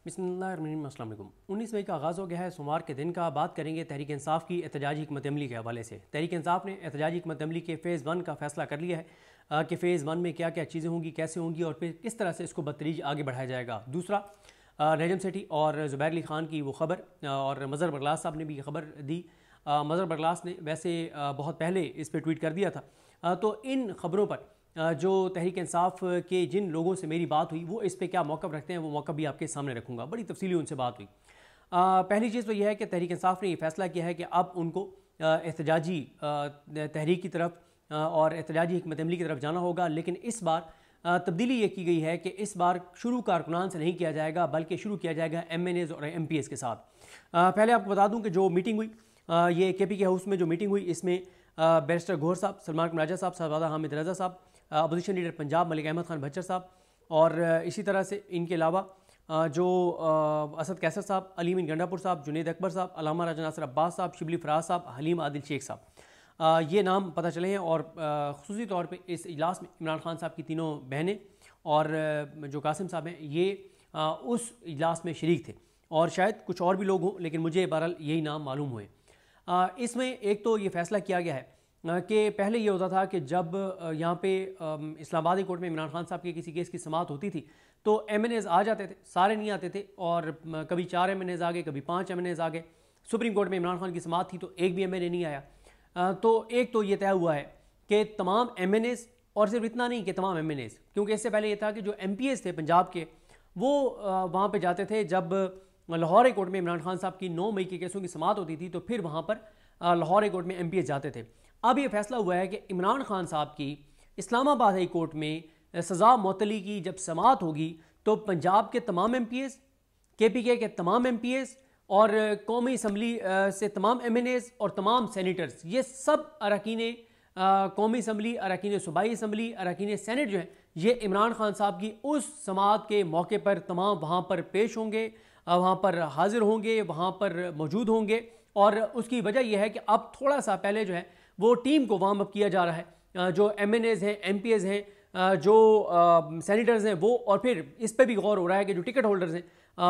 बिस्मिल्लाहिर्रहमानिर्रहीम। अस्सलाम वालेकुम। 19 मई का आगाज़ हो गया है, सोमवार के दिन का। बात करेंगे तहरीक इंसाफ की एहतजाजी हिकमत अमली के हवाले से। तहरीक इंसाफ ने एहतजाजी हिकमत अमली के फ़ेज़ 1 का फ़ैसला कर लिया है कि फ़ेज़ 1 में क्या क्या चीज़ें होंगी, कैसे होंगी और फिर किस तरह से इसको बतदरीज आगे बढ़ाया जाएगा। दूसरा, नजम सेठी और ज़ुबैर अली ख़ान की वो ख़बर, और मज़हर बरगलास साहब ने भी ये खबर दी। मज़हर बरगलास ने वैसे बहुत पहले इस पर ट्वीट कर दिया था। तो इन खबरों पर जो तहरीक इंसाफ के जिन लोगों से मेरी बात हुई वो इस पे क्या मौक़िफ़ रखते हैं, वो मौक़िफ़ भी आपके सामने रखूँगा। बड़ी तफसीली उनसे बात हुई। पहली चीज़ तो यह है कि तहरीक इंसाफ ने यह फ़ैसला किया है कि अब उनको एहतजाजी तहरीक की तरफ और एहतजाजी हिकमत अमली की तरफ जाना होगा। लेकिन इस बार तब्दीली ये की गई है कि इस बार शुरू कारकुनान से नहीं किया जाएगा, बल्कि शुरू किया जाएगा MNAs और MPs के साथ। पहले आपको बता दूँ कि जो मीटिंग हुई, ये KPK हाउस में जो मीटिंग हुई, इसमें बैरिस्टर गौहर साहब, सलमान राजा साहब, शहजादा हामिद रजा साहब, अपोजिशन लीडर पंजाब मलिक अहमद खान भच्चर साहब, और इसी तरह से इनके अलावा जो असद कैसर साहब, अलीमीन गंडापुर साहब, जुनेद अकबर साहब, अलामा राजा नासिर अब्बास साहब, शिबली फराज साहब, हलीम आदिल शेख साहब, ये नाम पता चले हैं। और ख़ुसूसी तौर पे इस इजलास में इमरान खान साहब की तीनों बहनें और जो कासिम साहब हैं, ये उस इजलास में शरीक थे। और शायद कुछ और भी लोग हों, लेकिन मुझे बहरहाल यही नाम मालूम हुए। इसमें एक तो ये फ़ैसला किया गया है कि पहले ये होता था कि जब यहाँ पे इस्लामाबादी कोर्ट में इमरान खान साहब के किसी केस की समाअत होती थी तो MNAs आ जाते थे, सारे नहीं आते थे, और कभी 4 MNAs आ गए, कभी 5 MNAs आ गए। सुप्रीम कोर्ट में इमरान खान की समाअत थी तो एक भी MNA नहीं आया। तो एक तो ये तय हुआ है कि तमाम MNAs, और सिर्फ इतना नहीं कि तमाम MNAs, क्योंकि इससे पहले ये था कि जो MPs थे पंजाब के, वो वहाँ पर जाते थे जब लाहौर हाई कोर्ट में इमरान खान साहब की 9 मई के केसों की समाअत होती थी, तो फिर वहाँ पर लाहौर हाई कोर्ट में MPs जाते थे। अब ये फैसला हुआ है कि इमरान खान साहब की इस्लामाबाद हाई कोर्ट में सज़ा मुअत्तली की जब समाअत होगी तो पंजाब के तमाम MPs, KPK के तमाम MPs और कौमी असम्बली से तमाम MNAs और तमाम सेनेटर्स, ये सब अरकान कौमी असम्बली, अरकान सूबाई असम्बली, अरकान सेनेट जो हैं, ये इमरान खान साहब की उस समाअत के मौके पर तमाम वहाँ पर पेश होंगे, वहाँ पर हाजिर होंगे, वहाँ पर मौजूद होंगे। और उसकी वजह यह है कि अब थोड़ा सा पहले जो है वो टीम को वार्म अप किया जा रहा है, जो MNAs हैं, MPs हैं, जो सेनेटर्स हैं वो, और फिर इस पर भी गौर हो रहा है कि जो टिकट होल्डर्स हैं,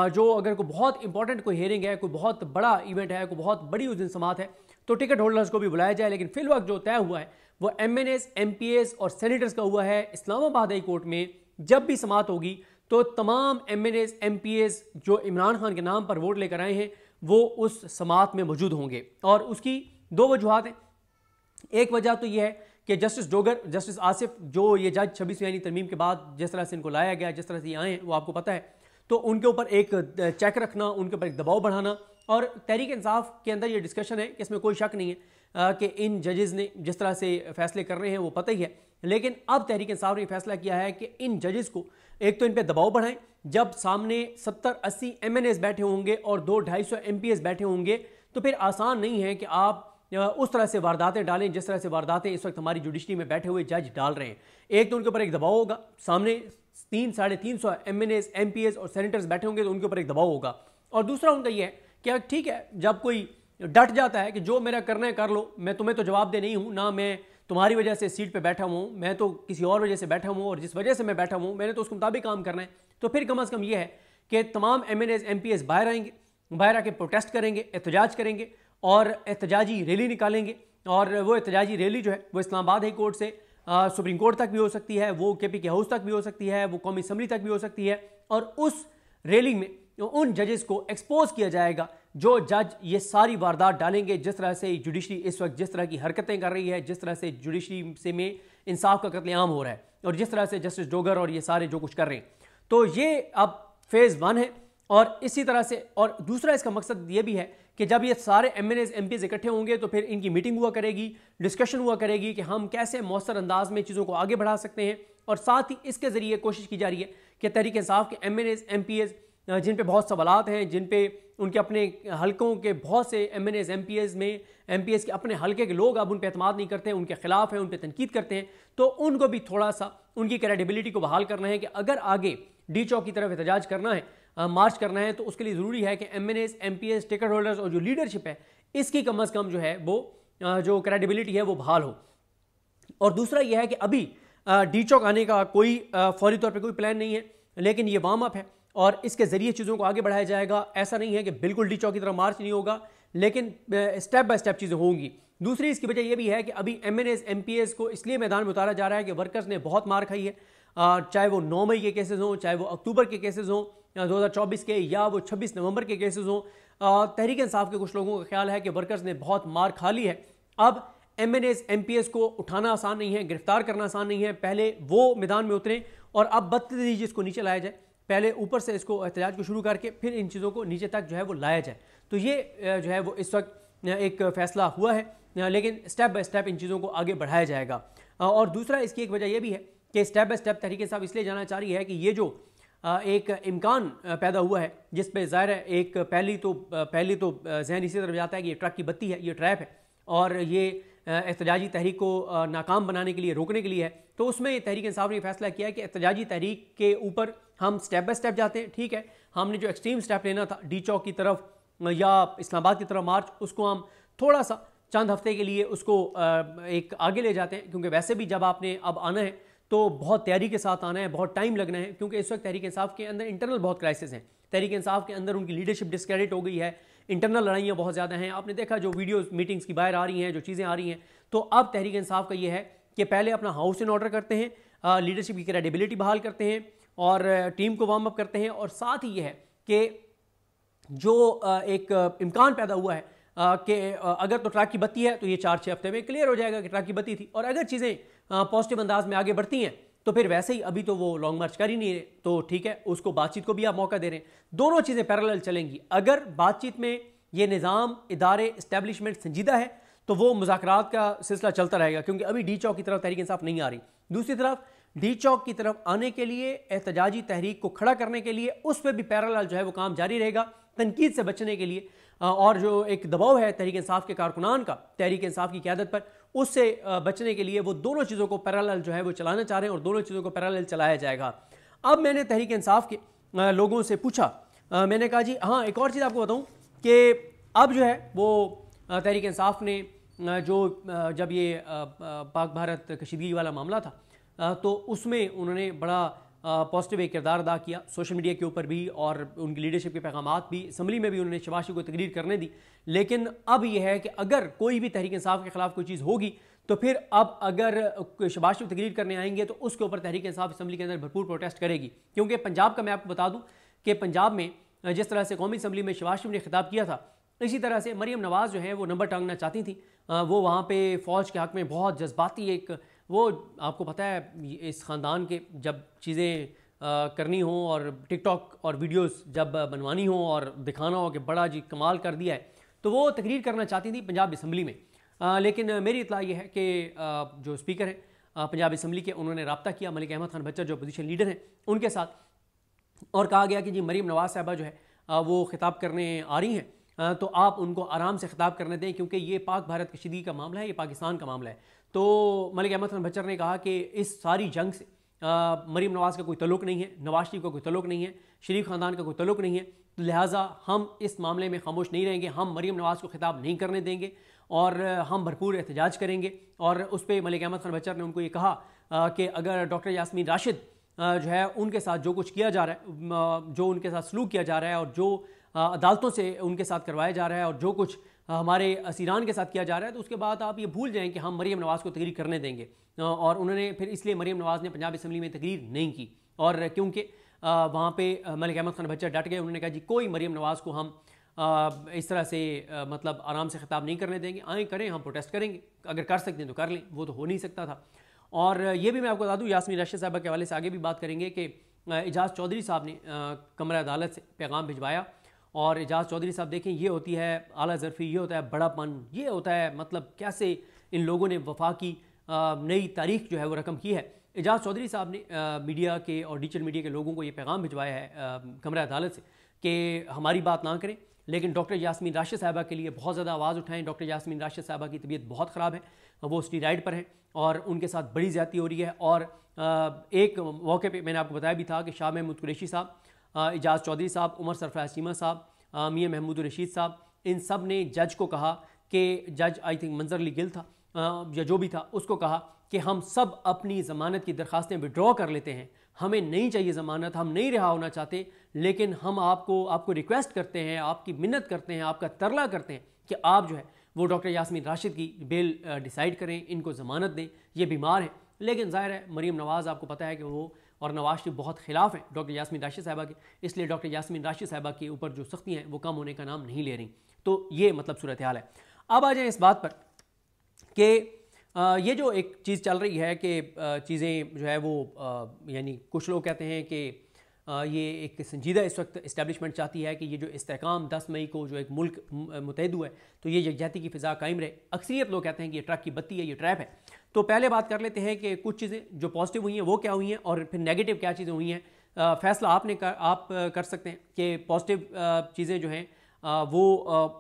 जो अगर कोई बहुत इंपॉर्टेंट कोई हेयरिंग है, कोई बहुत बड़ा इवेंट है, कोई बहुत बड़ी उस दिन समाअत है, तो टिकट होल्डर्स को भी बुलाया जाए। लेकिन फिल वक्त जो तय हुआ है वो MNAs, MPs और सेनेटर्स का हुआ है। इस्लामाबाद हाई कोर्ट में जब भी समाअत होगी तो तमाम MNAs, MPs जो इमरान खान के नाम पर वोट लेकर आए हैं वो उस समाअत में मौजूद होंगे। और उसकी दो वजूहात हैं। एक वजह तो यह है कि जस्टिस डोगर, जस्टिस आसिफ, जो ये जज 26वीं आईनी तरमीम के बाद जिस तरह से इनको लाया गया, जिस तरह से ये आए हैं, वो आपको पता है, तो उनके ऊपर एक चेक रखना, उनके ऊपर एक दबाव बढ़ाना। और तहरीक इंसाफ के अंदर ये डिस्कशन है कि इसमें कोई शक नहीं है कि इन जजेस ने जिस तरह से फैसले कर रहे हैं वो पता ही है। लेकिन अब तहरीक इंसाफ ने फैसला किया है कि इन जजेस को एक तो इन पर दबाव बढ़ाएं, जब सामने 70-80 MNAs बैठे होंगे और 200-250 MPs बैठे होंगे तो फिर आसान नहीं है कि आप उस तरह से वारदातें डालें जिस तरह से वारदातें इस वक्त हमारी जुडिशरी में बैठे हुए जज डाल रहे हैं। एक तो उनके ऊपर एक दबाव होगा, सामने 300-350 MNAs, MPs और सेनेटर्स बैठे होंगे तो उनके ऊपर एक दबाव होगा। और दूसरा उनका यह है कि ठीक है, जब कोई डट जाता है कि जो मेरा करना है कर लो, मैं तुम्हें तो जवाब दे नहीं हूँ ना, मैं तुम्हारी वजह से सीट पर बैठा हूँ, मैं तो किसी और वजह से बैठा हूँ, और जिस वजह से मैं बैठा हूँ मैंने तो उसके मुताबिक काम करना है। तो फिर कम अज़ कम यह है कि तमाम MNAs, MPs बाहर आएंगे, बाहर आके प्रोटेस्ट करेंगे, एहतजाज करेंगे और एहतजाजी रैली निकालेंगे। और वो एहतजाजी रैली जो है वो इस्लामाबाद हाई कोर्ट से सुप्रीम कोर्ट तक भी हो सकती है, वो KPK हाउस तक भी हो सकती है, वो कौमी असम्बली तक भी हो सकती है। और उस रैली में उन जजेस को एक्सपोज किया जाएगा जो जज ये सारी वारदात डालेंगे, जिस तरह से जुडिशरी इस वक्त जिस तरह की हरकतें कर रही है, जिस तरह से जुडिशरी से में इंसाफ का कत्लेआम हो रहा है, और जिस तरह से जस्टिस डोगर और ये सारे जो कुछ कर रहे हैं। तो ये अब फेज़ 1 है। और इसी तरह से, और दूसरा इसका मकसद ये भी है कि जब ये सारे MNAs, MPs इकट्ठे होंगे तो फिर इनकी मीटिंग हुआ करेगी, डिस्कशन हुआ करेगी कि हम कैसे मौसर अंदाज में चीज़ों को आगे बढ़ा सकते हैं। और साथ ही इसके ज़रिए कोशिश की जा रही है कि तहरीक इंसाफ के MNAs, MPs जिन पे बहुत सवालात हैं, जिन पे उनके अपने हलकों के बहुत से MNAs, MPs के अपने हलके के लोग अब उन पर एतमाद नहीं करते हैं, उनके खिलाफ हैं, उन पर तनकीद करते हैं, तो उनको भी थोड़ा सा उनकी क्रेडिबिलिटी को बहाल करना है कि अगर आगे डी चौक की तरफ एहतजाज करना है, मार्च करना है, तो उसके लिए ज़रूरी है कि MNAs, MPs, टिकट होल्डर्स और जो लीडरशिप है इसकी कम अज़ कम जो है वो जो क्रेडिबिलिटी है वो बहाल हो। और दूसरा यह है कि अभी डी चौक आने का कोई फौरी तौर पर कोई प्लान नहीं है, लेकिन ये वार्म अप है। और इसके ज़रिए चीज़ों को आगे बढ़ाया जाएगा। ऐसा नहीं है कि बिल्कुल डी चौक की तरफ मार्च नहीं होगा, लेकिन स्टेप बाय स्टेप चीज़ें होंगी। दूसरी इसकी वजह यह भी है कि अभी MNAs MPAs को इसलिए मैदान में उतारा जा रहा है कि वर्कर्स ने बहुत मार खाई है, चाहे वो 9 मई के केसेस हों, चाहे वो अक्टूबर के केसेस हों 2024 के, या वो 26 नवंबर के केसेस हों। तहरीक इंसाफ के कुछ लोगों का ख्याल है कि वर्कर्स ने बहुत मार खा ली है। अब MNAs MPAs को उठाना आसान नहीं है, गिरफ्तार करना आसान नहीं है। पहले वो मैदान में उतरें और अब बदतदरीज इसको नीचे लाया जाए। पहले ऊपर से इसको एहतजाज को शुरू करके फिर इन चीज़ों को नीचे तक जो है वो लाया जाए। तो ये जो है वो इस वक्त एक फ़ैसला हुआ है, लेकिन स्टेप बाय स्टेप इन चीज़ों को आगे बढ़ाया जाएगा। और दूसरा इसकी एक वजह यह भी है कि step by step Tehreek Insaf इसलिए जाना चाह रही है कि ये जो एक इम्कान पैदा हुआ है, जिस पे ज़ाहिर है एक पहली तो जहन इसी तरफ जाता है कि ये ट्रक की बत्ती है, ये ट्रैप है और ये एहतजाजी तहरीक को नाकाम बनाने के लिए, रोकने के लिए है। तो उसमें तहरीक इंसाफ ने फैसला किया है कि एहतजाजी तहरीक के ऊपर हम स्टेप बाय स्टेप जाते हैं। ठीक है, हमने जो एक्सट्रीम स्टेप लेना था डी चौक की तरफ या इस्लामाबाद की तरफ मार्च, उसको हम थोड़ा सा चंद हफ्ते के लिए उसको एक आगे ले जाते हैं, क्योंकि वैसे भी जब आपने अब आना है तो बहुत तैयारी के साथ आना है, बहुत टाइम लगना है, क्योंकि इस वक्त तहरीक इंसाफ के अंदर इंटरनल बहुत क्राइसिस हैं। तहरीक इंसाफ के अंदर उनकी लीडरशिप डिस्क्रेडिट हो गई है, इंटरनल लड़ाइयाँ बहुत ज़्यादा हैं। आपने देखा जो वीडियोस मीटिंग्स की बाहर आ रही हैं, जो चीज़ें आ रही हैं। तो अब तहरीक इंसाफ का ये है कि पहले अपना हाउस इन ऑर्डर करते हैं, लीडरशिप की क्रेडिबिलिटी बहाल करते हैं और टीम को वार्म अप करते हैं। और साथ ही ये है कि जो एक इम्कान पैदा हुआ है कि अगर तो ट्रक की बत्ती है तो ये 4-6 हफ्ते में क्लियर हो जाएगा कि ट्रक की बत्ती थी, और अगर चीज़ें पॉजिटिव अंदाज में आगे बढ़ती हैं तो फिर वैसे ही अभी तो वो लॉन्ग मार्च कर ही नहीं रहे, तो ठीक है, उसको बातचीत को भी आप मौका दे रहे हैं। दोनों चीज़ें पैरेलल चलेंगी। अगर बातचीत में ये निज़ाम, इदारे, इस्टेब्लिशमेंट संजीदा है तो वो मुज़ाकरात का सिलसिला चलता रहेगा, क्योंकि अभी डी चौक की तरफ तहरीक इंसाफ नहीं आ रही। दूसरी तरफ डी चौक की तरफ आने के लिए, एहतजाजी तहरीक को खड़ा करने के लिए, उस पर भी पैरेलल जो है वो काम जारी रहेगा, तनकीद से बचने के लिए। और जो एक दबाव है तहरीक इंसाफ के कारकुनान का तहरीक इंसाफ की क़यादत पर, उससे बचने के लिए वो दोनों चीज़ों को पैरेलल जो है वो चलाना चाह रहे हैं और दोनों चीज़ों को पैरेलल चलाया जाएगा। अब मैंने तहरीक इंसाफ के लोगों से पूछा, मैंने कहा जी हाँ, एक और चीज़ आपको बताऊँ कि अब जो है वो तहरीक इंसाफ ने जब ये पाक भारत कशीदगी वाला मामला था तो उसमें उन्होंने बड़ा पॉजिटिव एक किरदार अदा किया, सोशल मीडिया के ऊपर भी और उनकी लीडरशिप के पैगामात भी, असम्बली में भी उन्होंने शहबाज शरीफ को तकरीर करने दी। लेकिन अब यह है कि अगर कोई भी तहरीक इंसाफ के खिलाफ कोई चीज़ होगी तो फिर अब अगर शहबाज शरीफ तकरीर करने आएंगे तो उसके ऊपर तहरीक इंसाफ असम्बली के अंदर भरपूर प्रोटेस्ट करेगी। क्योंकि पंजाब का मैं आपको बता दूँ कि पंजाब में जिस तरह से कौमी असम्बली में शहबाज शरीफ ने खिताब किया था, इसी तरह से मरीम नवाज़ जो है वो नंबर टांगना चाहती थी। वो वहाँ पे फ़ौज के हक़ में बहुत जज्बाती एक, वो आपको पता है इस ख़ानदान के जब चीज़ें करनी हो और टिकटॉक और वीडियोस जब बनवानी हो और दिखाना हो कि बड़ा जी कमाल कर दिया है, तो वो तकरीर करना चाहती थी पंजाब असम्बली में। लेकिन मेरी इत्तला ये है कि जो स्पीकर हैं पंजाब असम्बली के, उन्होंने रब्ता किया मलिक अहमद खान बच्चर जो अपोजिशन लीडर हैं उनके साथ, और कहा गया कि जी मरीम नवाज़ साहबा जो है वो खिताब करने आ रही हैं तो आप उनको आराम से खिताब करने दें, क्योंकि ये पाक भारत कशीदगी का मामला है, ये पाकिस्तान का मामला है। तो मलिक अहमद खान बच्चर ने कहा कि इस सारी जंग से मरीम नवाज़ का कोई तल्लुक़ नहीं है, नवाज शरीफ का कोई तल्लुक़ नहीं है, शरीफ ख़ानदान का कोई तल्लुक़ नहीं है, तो लिहाजा हम इस मामले में खामोश नहीं रहेंगे, हम मरीम नवाज़ को खिताब नहीं करने देंगे और हम भरपूर एहतजाज करेंगे। और उस पर मलिक अहमद खान बच्चर ने उनको ये कहा कि अगर डॉक्टर यास्मीन राशिद जो है उनके साथ जो कुछ किया जा रहा है, जो उनके साथ सलूक किया जा रहा है और जो अदालतों से उनके साथ करवाया जा रहा है और जो कुछ हमारे असीरान के साथ किया जा रहा है, तो उसके बाद आप ये भूल जाएं कि हम मरीम नवाज़ को तकरीर करने देंगे। और उन्होंने फिर इसलिए मरीम नवाज़ ने पंजाब असम्बली में तकरीर नहीं की, और क्योंकि वहाँ पे मलिक अहमद खान बच्चर डट गए, उन्होंने कहा जी कोई मरीम नवाज़ को हम इस तरह से मतलब आराम से खिताब नहीं करने देंगे, आए करें, हम प्रोटेस्ट करेंगे, अगर कर सकते हैं तो कर लें, वो तो हो नहीं सकता था। और ये भी मैं आपको बता दूँ, यास्मीन राशिद साहबा के हवाले से आगे भी बात करेंगे कि एजाज़ चौधरी साहब ने कमरा अदालत से पैगाम भिजवाया, और एजाज़ चौधरी साहब देखें, ये होती है आला ज़रफ़ी, ये होता है बड़ापन, ये होता है मतलब कैसे इन लोगों ने वफा की नई तारीख जो है वो रकम की है। एजाज़ चौधरी साहब ने मीडिया के और डिजिटल मीडिया के लोगों को ये पैगाम भिजवाया है कमरा अदालत से कि हमारी बात ना करें, लेकिन डॉक्टर यास्मीन राशिद साहबा के लिए बहुत ज़्यादा आवाज़ उठाएं। डॉक्टर यास्मीन राशिद साहबा की तबीयत बहुत ख़राब है, वो स्टीराइड पर हैं और उनके साथ बड़ी ज़्यादती हो रही है। और एक मौके पे मैंने आपको बताया भी था कि शाह महमूद कुरैशी साहब, एजाज़ चौधरी साहब, उमर सरफराज चीमा साहब, मियां महमूद रशीद साहब, इन सब ने जज को कहा कि जज आई थिंक मंजर अली गिल था या जो भी था, उसको कहा कि हम सब अपनी ज़मानत की दरख्वास्तें विड्रॉ कर लेते हैं, हमें नहीं चाहिए ज़मानत, हम नहीं रिहा होना चाहते, लेकिन हम आपको रिक्वेस्ट करते हैं, आपकी मिन्नत करते हैं, आपका तरला करते हैं कि आप जो है वो डॉक्टर यास्मीन राशिद की बेल डिसाइड करें, इनको ज़मानत दें, ये बीमार है। लेकिन ज़ाहिर है मरीम नवाज़ आपको पता है कि वो और नवाज शरीफ बहुत खिलाफ हैं डॉक्टर यास्मीन राशिद साहिबा के, इसलिए डॉक्टर यास्मीन राशिद साहिबा के ऊपर जो सख्ती हैं वो कम होने का नाम नहीं ले रही। तो ये मतलब सूरत हाल है। अब आ जाए इस बात पर कि ये जो एक चीज़ चल रही है कि चीज़ें जो है वो यानी कुछ लोग कहते हैं कि ये एक संजीदा इस वक्त इस्टेब्लिशमेंट चाहती है कि ये जो इस्तेहकाम 10 मई को जो एक मुल्क मुतहद हुआ है तो ये यकजहती की फ़िज़ा कायम रहे। अक्सरियत लोग कहते हैं कि ये ट्रक की बत्ती है, ये ट्रैप है। तो पहले बात कर लेते हैं कि कुछ चीज़ें जो पॉजिटिव हुई हैं वो क्या हुई हैं और फिर नेगेटिव क्या चीज़ें हुई हैं। फ़ैसला आप कर सकते हैं कि पॉजिटिव चीज़ें जो हैं वो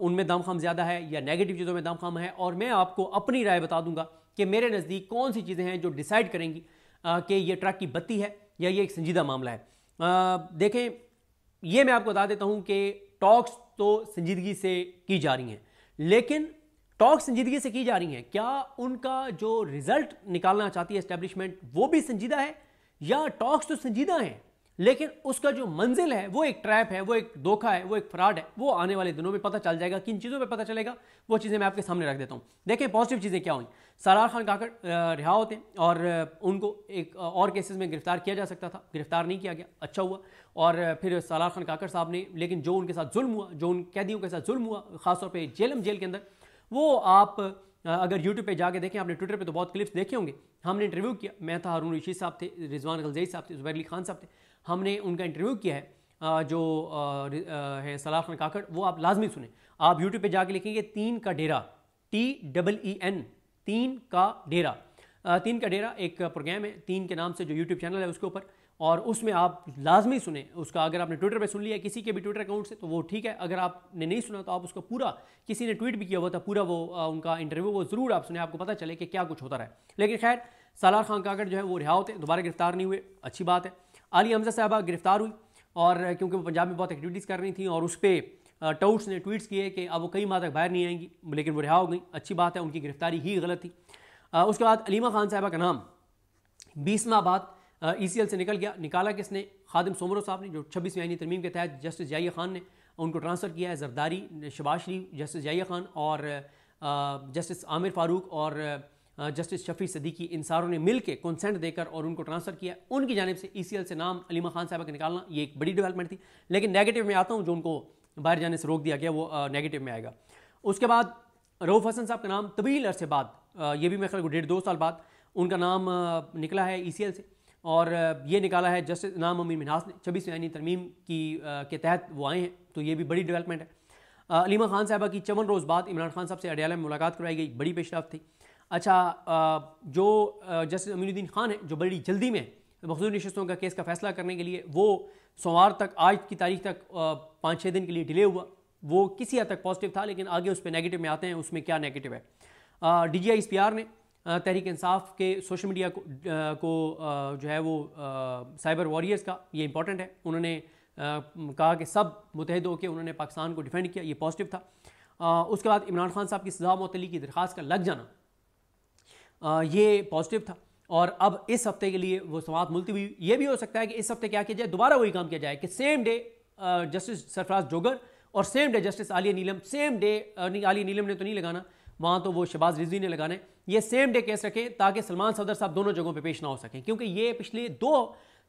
उनमें दमखम ज़्यादा है या नेगेटिव चीज़ों में दमखम है, और मैं आपको अपनी राय बता दूंगा कि मेरे नज़दीक कौन सी चीज़ें हैं जो डिसाइड करेंगी कि ये ट्रक की बत्ती है या ये एक संजीदा मामला है। देखें, ये मैं आपको बता देता हूं कि टॉक्स तो संजीदगी से की जा रही हैं, लेकिन टॉक्स संजीदगी से की जा रही हैं, क्या उनका जो रिजल्ट निकालना चाहती है एस्टेब्लिशमेंट वो भी संजीदा है, या टॉक्स तो संजीदा हैं लेकिन उसका जो मंजिल है वो एक ट्रैप है, वो एक धोखा है, वो एक फ्रॉड है। वो आने वाले दिनों में पता चल जाएगा। किन चीज़ों पे पता चलेगा वो चीज़ें मैं आपके सामने रख देता हूँ। देखें पॉजिटिव चीज़ें क्या हुई। सरार खान काकड़ रिहा होते हैं और उनको एक और केसेस में गिरफ्तार किया जा सकता था, गिरफ्तार नहीं किया गया, अच्छा हुआ। और फिर सरार खान काकड़ साहब ने, लेकिन जो उनके साथ जुल्म हुआ, जो उन कैदियों के साथ जुल्म हुआ ख़ासतौर पर जेल के अंदर, वो आप अगर यूट्यूब पे जाके देखें, आपने ट्विटर पे तो बहुत क्लिप्स देखे होंगे। हमने इंटरव्यू किया, मैं था, हारून रशीद साहब थे, रिजवान गलजई साहब थे, जुबैर अली खान साहब थे, हमने उनका इंटरव्यू किया है। जो है सलार खान काकड़, वो आप लाजमी सुने। आप यूट्यूब पे जाके लिखेंगे 3 का डेरा, TEEN, 3 का डेरा। 3 का डेरा एक प्रोग्राम है 3 के नाम से जो यूट्यूब चैनल है उसके ऊपर, और उसमें आप लाजमी सुने उसका। अगर आपने ट्विटर पे सुन लिया किसी के भी ट्विटर अकाउंट से तो वो ठीक है, अगर आपने नहीं सुना तो आप उसका पूरा, किसी ने ट्वीट भी किया हुआ था पूरा वो उनका इंटरव्यू, वो ज़रूर आप सुने, आपको पता चले कि क्या कुछ होता रहा है। लेकिन खैर सलार खान काकड़ जो है वो रिहा होते, दोबारा गिरफ्तार नहीं हुए, अच्छी बात है। आलिया हमजा साहबा गिरफ्तार हुई, और क्योंकि वो पंजाब में बहुत एक्टिविटीज़ कर रही थी और उस पर टाउट्स ने ट्वीट्स किए कि अब वो कई माह तक बाहर नहीं आएंगी, लेकिन वो रिहा हो गई, अच्छी बात है। उनकी गिरफ्तारी ही गलत थी। उसके बाद अलीमा खान साहबा का नाम 20 माह बाद ECL से निकल गया। निकाला किसने? खादिम सोमरो साहब ने, जो 26वीं आईनी तरमीम के तहत जस्टिस जाहिया खान ने उनको ट्रांसफ़र किया है। जरदारी, शहबाज शरीफ, जस्टिस जाहिया खान और जस्टिस आमिर फारूक और जस्टिस शफी सदीकी, इन सारों ने मिल के कंसेंट देकर और उनको ट्रांसफ़र किया। उनकी जानिब से ECL से नाम अलीमा खान साहबा का निकालना ये एक बड़ी डेवलपमेंट थी। लेकिन नेगेटिव में आता हूँ, जो उनको बाहर जाने से रोक दिया गया, वो नेगेटिव में आएगा। उसके बाद रऊफ़ हसन साहब का नाम तवील अरसे बाद, ये भी मेरे ख्याल को 1.5-2 साल बाद उनका नाम निकला है ECL से, और ये निकाला है जस्टिस इनाम अमीन मिन्हास ने। 26वीं आईनी तरमीम की के तहत वो आए हैं, तो ये भी बड़ी डेवलपमेंट है। अलीमा खान साहबा की 54 रोज़ बाद इमरान खान साहब से अडयाला में मुलाकात करवाई गई, बड़ी पेशरफ्त थी। अच्छा, जो जस्टिस अमीनुद्दीन खान है, जो बड़ी जल्दी में मखसूस नशस्तों का केस का फैसला करने के लिए, वो सोमवार तक, आज की तारीख तक 5-6 दिन के लिए डिले हुआ। वो किसी हद तक पॉजिटिव था, लेकिन आगे उस पर नेगेटिव में आते हैं। उसमें क्या नेगेटिव है? DGI SPR ने तहरीक इंसाफ के सोशल मीडिया को जो है वो साइबर वॉरियर्स का, ये इंपॉर्टेंट है, उन्होंने कहा कि सब मुतहद होकर उन्होंने पाकिस्तान को डिफेंड किया, ये पॉजिटिव था। उसके बाद इमरान खान साहब की सज़ा मुअत्तली की दरख्वास्त का लग जाना, ये पॉजिटिव था। और अब इस हफ्ते के लिए वो समाअत मुलतवी। ये भी हो सकता है कि इस हफ्ते क्या किया जाए, दोबारा वही काम किया जाए कि सेम डे जस्टिस सरफराज जोगर और सेम डे जस्टिस आलिया नीलम, सेम डे नहीं, आलिया नीलम ने तो नहीं लगाना, वहाँ तो वो शहबाज रिजवी ने लगाना है, ये सेम डे केस रखें ताकि सलमान सफदर साहब दोनों जगहों पे पेश ना हो सकें। क्योंकि ये पिछले 2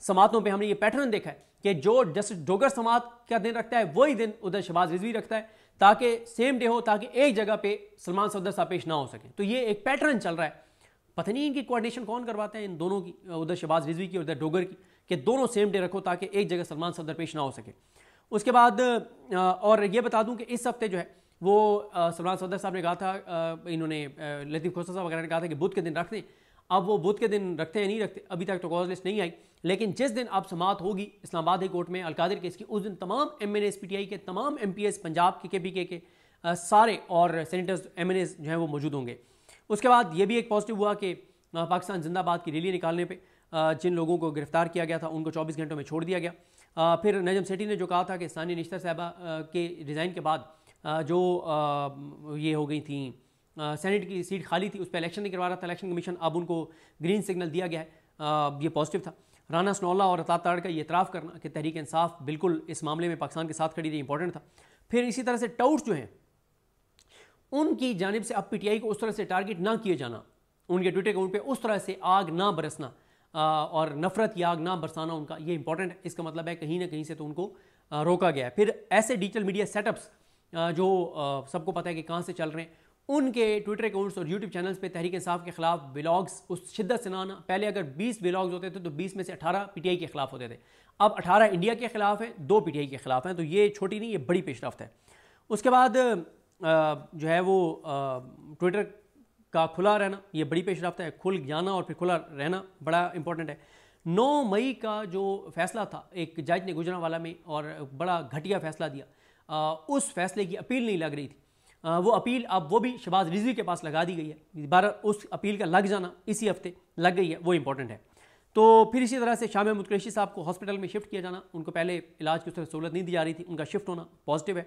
समातों पे हमने ये पैटर्न देखा है कि जो जस्टिस डोगर समात का दिन रखता है वही दिन उधर शहबाज रिजवी रखता है, ताकि सेम डे हो, ताकि एक जगह पे सलमान सफदर साहब पेश ना हो सकें। तो ये एक पैटर्न चल रहा है। पता नहीं इनकी कोऑर्डिनेशन कौन करवाता है, इन दोनों की, उधर शहबाज रिजवी की, उधर डोगर की, कि दोनों सेम डे रखो ताकि एक जगह सलमान सफदर पेश ना हो सके। उसके बाद और ये बता दूं कि इस हफ्ते जो है वो सलमान सफदर साहब ने कहा था, इन्होंने लतीफ़ खोसा साहब वगैरह ने कहा था कि बुध के दिन रख दें। अब वो बुध के दिन रखते हैं नहीं रखते, अभी तक तो कॉज लिस्ट नहीं आई, लेकिन जिस दिन अब समाअत होगी इस्लामाबाद हाई कोर्ट में अलकादिर केस की, उस दिन तमाम MNAs PTI के, तमाम MPs पंजाब के KPK के सारे और सेनेटर्स MNAs जो हैं वो मौजूद होंगे। उसके बाद ये भी एक पॉजिटिव हुआ कि पाकिस्तान जिंदाबाद की रैली निकालने पर जिन लोगों को गिरफ्तार किया गया था उनको 24 घंटों में छोड़ दिया गया। फिर नजम सेठी ने जो कहा था कि सानिया निश्तर साहबा के रिज़ाइन के बाद जो ये हो गई थी, सेनेट की सीट खाली थी, उस पर इलेक्शन नहीं करवा रहा था इलेक्शन कमीशन, अब उनको ग्रीन सिग्नल दिया गया है, ये पॉजिटिव था। राना सनौल्ला और अता ताड़ का ये इतराफ़ करना कि तहरीक इंसाफ बिल्कुल इस मामले में पाकिस्तान के साथ खड़ी रही, इंपॉर्टेंट था। फिर इसी तरह से टाउट्स जो हैं उनकी जानिब से अब पीटीआई को उस तरह से टारगेट ना किए जाना, उनके ट्विटर अकाउंट पे उस तरह से आग ना बरसना और नफरत की आग ना बरसाना, उनका ये इंपॉर्टेंट है। इसका मतलब है कहीं ना कहीं से तो उनको रोका गया है। फिर ऐसे डिजिटल मीडिया सेटअप्स जो सबको पता है कि कहाँ से चल रहे हैं, उनके ट्विटर अकाउंट्स और यूट्यूब चैनल्स पे तहरीक इंसाफ के खिलाफ व्लॉग्स उस शिद्दत से ना आना। पहले अगर 20 व्लॉग्स होते थे तो 20 में से 18 पीटीआई के खिलाफ होते थे, अब 18 इंडिया के खिलाफ हैं, 2 पीटीआई के खिलाफ हैं। तो ये छोटी नहीं, ये बड़ी पेशरफ्त है। उसके बाद जो है वो ट्विटर का खुला रहना, ये बड़ी पेशरफ्त है। खुल जाना और फिर खुला रहना बड़ा इंपॉर्टेंट है। 9 मई का जो फैसला था एक जज ने गुजरांवाला में, और बड़ा घटिया फैसला दिया, उस फैसले की अपील नहीं लग रही थी। वो अपील अब वो भी शहबाज रिजवी के पास लगा दी गई है। दोबारा उस अपील का लग जाना इसी हफ्ते लग गई है, वो इंपॉर्टेंट है। तो फिर इसी तरह से शाह महमूद कुरैशी साहब को हॉस्पिटल में शिफ्ट किया जाना, उनको पहले इलाज की उस तरह सहूलत नहीं दी जा रही थी, उनका शिफ्ट होना पॉजिटिव है।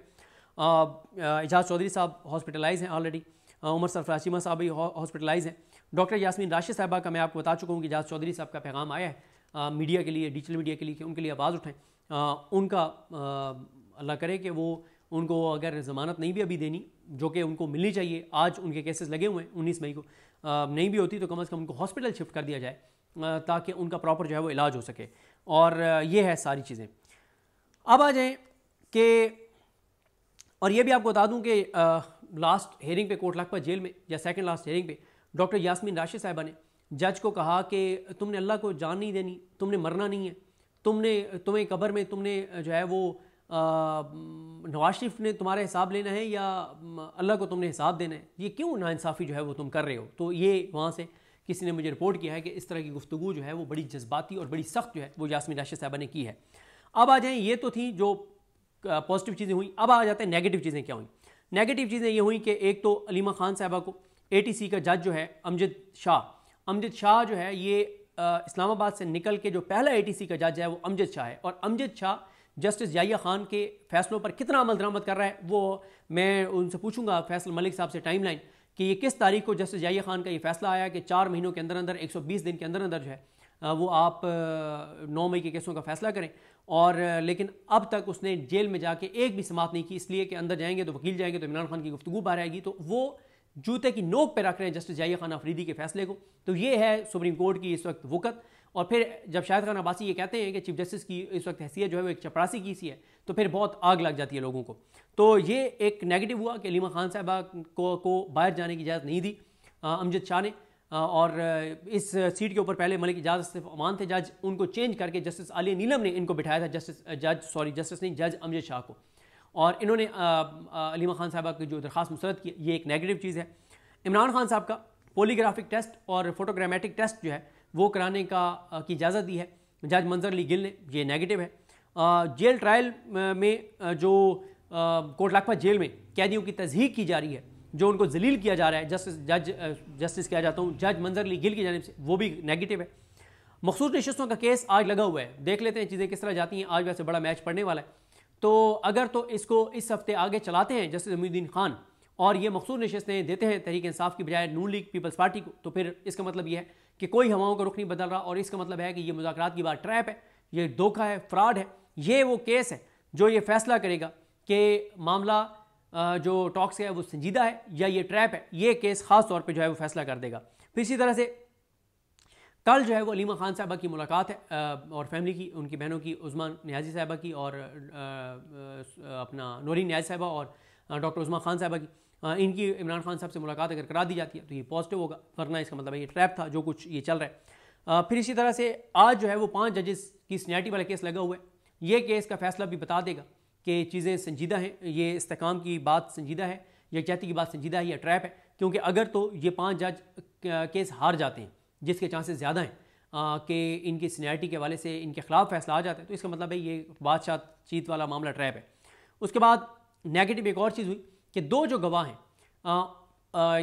एजाज चौधरी साहब हॉस्पिटलाइज हैं ऑलरेडी, उमर सरफराज चीमा साहब भी हॉस्पिटलाइज हैं। डॉक्टर यास्मीन राशिद साहबा का मैं आपको बता चुका हूँ कि एजाज चौधरी साहब का पैगाम आया है मीडिया के लिए, डिजिटल मीडिया के लिए, कि उनके लिए आवाज़ उठाएं। उनका अल्लाह करे कि वो उनको अगर ज़मानत नहीं भी अभी देनी, जो कि उनको मिलनी चाहिए, आज उनके केसेस लगे हुए हैं 19 मई को, नहीं भी होती तो कम से कम उनको हॉस्पिटल शिफ्ट कर दिया जाए ताकि उनका प्रॉपर जो है वो इलाज हो सके। और ये है सारी चीज़ें। अब आ जाएँ कि, और ये भी आपको बता दूं कि लास्ट हेयरिंग पे कोट लखपत जेल में, या सेकंड लास्ट हेयरिंग पे, डॉक्टर यास्मीन राशिद साहिबा ने जज को कहा कि तुमने अल्लाह को जान नहीं देनी, तुमने मरना नहीं है, तुम्हें कब्र में तुमने जो है वो नवाज शरीफ ने तुम्हारा हिसाब लेना है या अल्लाह को तुमने हिसाब देना है, ये क्यों नाइंसाफ़ी जो है वो तुम कर रहे हो। तो ये वहाँ से किसी ने मुझे रिपोर्ट किया है कि इस तरह की गुफ्तगू जो है वो बड़ी जज्बाती और बड़ी सख्त जो है वो यास्मीन राशिद साहिबा ने की है। अब आ जाएँ, ये तो थी जो पॉजिटिव चीज़ें हुई। अब आ जाते हैं नेगेटिव चीज़ें क्या हुई। नेगेटिव चीज़ें ये हुई कि एक तो अलीमा खान साहबा को ATC का जज जो है अमजद शाह जो है, ये इस्लामाबाद से निकल के जो पहला ATC का जज है वो अमजद शाह है। और अमजद शाह जस्टिस याहिया खान के फैसलों पर कितना अमल दरामद कर रहा है, वो मैं उनसे पूछूंगा फैसल मलिक साहब से टाइमलाइन, कि ये किस तारीख को जस्टिस याहिया खान का ये फैसला आया कि 4 महीनों के अंदर अंदर 120 दिन के अंदर अंदर जो है वो आप 9 मई के केसों का फैसला करें। और लेकिन अब तक उसने जेल में जाके एक भी समाअत नहीं की, इसलिए कि अंदर जाएंगे तो वकील जाएंगे तो इमरान खान की गुफ्तगू बाहर आएगी। तो वो जूते की नोक पे रख रहे हैं जस्टिस याहिया खान अफरीदी के फैसले को। तो ये है सुप्रीम कोर्ट की इस वक्त वक़्त। और फिर जब शाहिद खान अब्बासी ये कहते हैं कि चीफ जस्टिस की इस वक्त हैसियत जो है वो एक चपरासी की सी है, तो फिर बहुत आग लग जाती है लोगों को। तो ये एक नेगेटिव हुआ कि अलीमा खान साहबा को बाहर जाने की इजाज़त नहीं दी अमजद शाह ने। और इस सीट के ऊपर पहले मलिक इजाज़ अमान थे जज, उनको चेंज करके जस्टिस आलिया नीलम ने इनको बिठाया था जज अमजद शाह को। और इन्होंने अलीमा खान साहबा की जो दरख्वास्त मुस्तरद की, ये एक नेगेटिव चीज़ है। इमरान खान साहब का पॉलीग्राफिक टेस्ट और फोटोग्रामेटिक टेस्ट जो है वो कराने की इजाज़त दी है जज मंजर अली गिल ने, ये नेगेटिव है। जेल ट्रायल में जो कोट लखपत जेल में कैदियों की तज़हीक की जा रही है, जो उनको जलील किया जा रहा है जस्टिस किया जाता हूँ जज मंजर अली गिल की जानिब से, वो भी नेगेटिव है। मखसूस नशिस्तों का केस आज लगा हुआ है, देख लेते हैं चीज़ें किस तरह जाती हैं। आज वैसे बड़ा मैच पड़ने वाला है, तो अगर तो इसको इस हफ्ते आगे चलाते हैं जस्टिस अमीनुद्दीन खान और ये मखसूस नशिस्तें देते हैं तहरीक इंसाफ की बजाय नून लीग पीपल्स पार्टी को, तो फिर इसका मतलब ये है कि कोई हवाओं का रुख नहीं बदल रहा। और इसका मतलब है कि ये मुज़ाकरात की बात ट्रैप है, ये धोखा है, फ्रॉड है। ये वो केस है जो ये फैसला करेगा कि मामला जो टॉक्स है वो संजीदा है या ये ट्रैप है। ये केस ख़ास तौर पे जो है वो फैसला कर देगा। फिर इसी तरह से कल जो है वो अलीमा खान साहबा की मुलाकात है और फैमिली की, उनकी बहनों की, उज़मा नियाज़ी साहबा की और अपना नूरीन नियाज़ी साहबा और डॉक्टर उज़मा खान साहबा की, इनकी इमरान खान साहब से मुलाकात अगर करा दी जाती है तो ये पॉजिटिव होगा, वरना इसका मतलब है ये ट्रैप था जो कुछ ये चल रहा है। फिर इसी तरह से आज जो है वो 5 जजेस की सीनियरिटी वाला केस लगा हुआ है। ये केस का फैसला भी बता देगा कि चीज़ें संजीदा हैं, ये इस्तेकाम की बात संजीदा है, यकजहती की बात संजीदा है या ट्रैप है। क्योंकि अगर तो ये 5 जज केस हार जाते हैं, जिसके चांसेस ज़्यादा हैं कि इनकी सीनियरिटी के हवाले से इनके खिलाफ फैसला आ जाता है, तो इसका मतलब है ये बादशाह चीत वाला मामला ट्रैप है। उसके बाद नेगेटिव एक और चीज़ हुई कि 2 जो गवाह हैं,